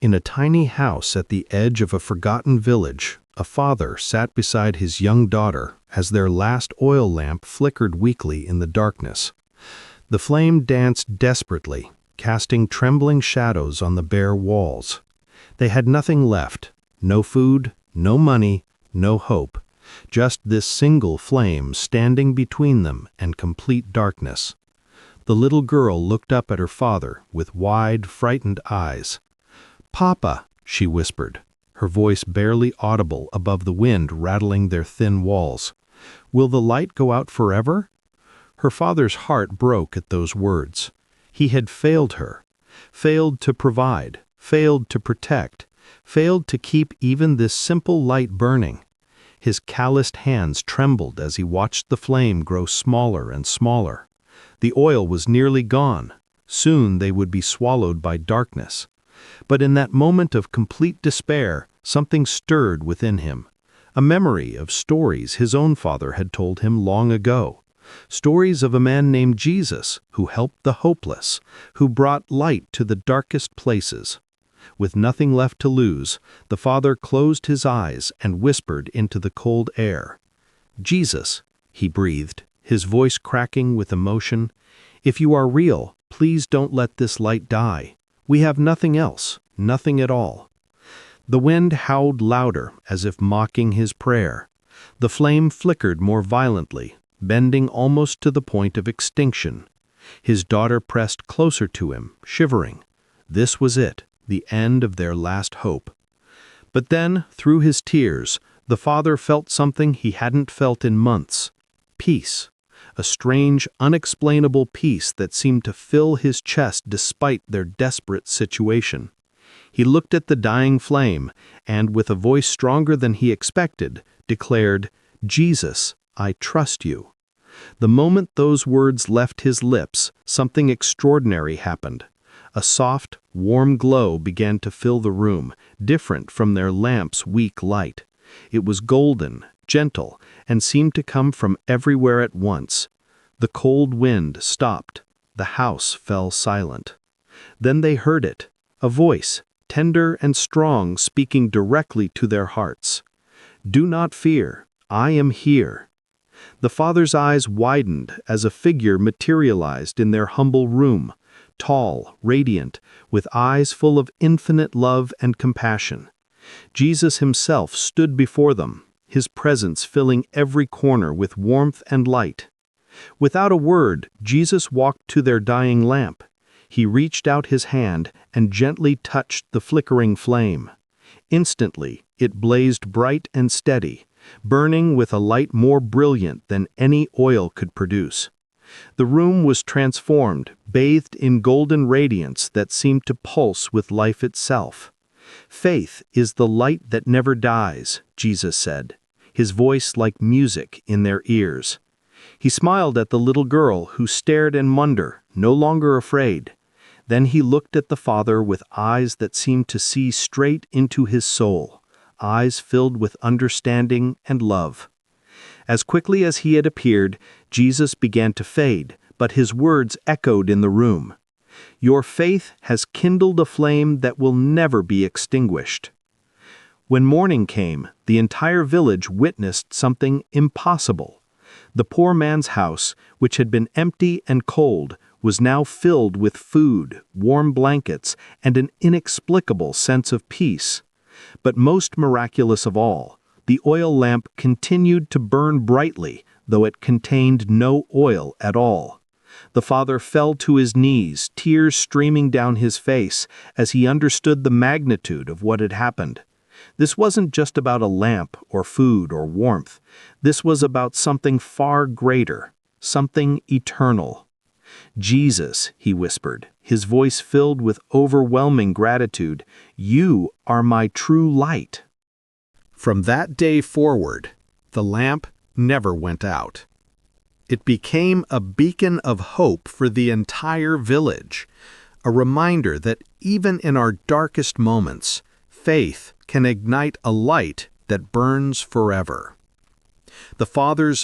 In a tiny house at the edge of a forgotten village, a father sat beside his young daughter as their last oil lamp flickered weakly in the darkness. The flame danced desperately, casting trembling shadows on the bare walls. They had nothing left, no food, no money, no hope, just this single flame standing between them and complete darkness. The little girl looked up at her father with wide, frightened eyes. "Papa," she whispered, her voice barely audible above the wind rattling their thin walls, "will the light go out forever?" Her father's heart broke at those words. He had failed her, failed to provide, failed to protect, failed to keep even this simple light burning. His calloused hands trembled as he watched the flame grow smaller and smaller. The oil was nearly gone. Soon they would be swallowed by darkness. But in that moment of complete despair, something stirred within him. A memory of stories his own father had told him long ago. Stories of a man named Jesus who helped the hopeless, who brought light to the darkest places. With nothing left to lose, the father closed his eyes and whispered into the cold air. "Jesus," he breathed, his voice cracking with emotion, "if you are real, please don't let this light die. We have nothing else, nothing at all." The wind howled louder, as if mocking his prayer. The flame flickered more violently, bending almost to the point of extinction. His daughter pressed closer to him, shivering. This was it, the end of their last hope. But then, through his tears, the father felt something he hadn't felt in months. Peace. A strange, unexplainable peace that seemed to fill his chest despite their desperate situation. He looked at the dying flame and, with a voice stronger than he expected, declared, "Jesus, I trust you." The moment those words left his lips, something extraordinary happened. A soft, warm glow began to fill the room, different from their lamp's weak light. It was golden, gentle, and seemed to come from everywhere at once. The cold wind stopped. The house fell silent. Then they heard it, a voice, tender and strong, speaking directly to their hearts. "Do not fear, I am here." The father's eyes widened as a figure materialized in their humble room, tall, radiant, with eyes full of infinite love and compassion. Jesus himself stood before them, his presence filling every corner with warmth and light. Without a word, Jesus walked to their dying lamp. He reached out his hand and gently touched the flickering flame. Instantly, it blazed bright and steady, burning with a light more brilliant than any oil could produce. The room was transformed, bathed in golden radiance that seemed to pulse with life itself. "Faith is the light that never dies," Jesus said, his voice like music in their ears. He smiled at the little girl who stared in wonder, no longer afraid. Then he looked at the father with eyes that seemed to see straight into his soul, eyes filled with understanding and love. As quickly as he had appeared, Jesus began to fade, but his words echoed in the room. "Your faith has kindled a flame that will never be extinguished." When morning came, the entire village witnessed something impossible. The poor man's house, which had been empty and cold, was now filled with food, warm blankets, and an inexplicable sense of peace. But most miraculous of all, the oil lamp continued to burn brightly, though it contained no oil at all. The father fell to his knees, tears streaming down his face, as he understood the magnitude of what had happened. This wasn't just about a lamp or food or warmth. This was about something far greater, something eternal. "Jesus," he whispered, his voice filled with overwhelming gratitude, "you are my true light." From that day forward, the lamp never went out. It became a beacon of hope for the entire village, a reminder that even in our darkest moments, faith can ignite a light that burns forever. The father's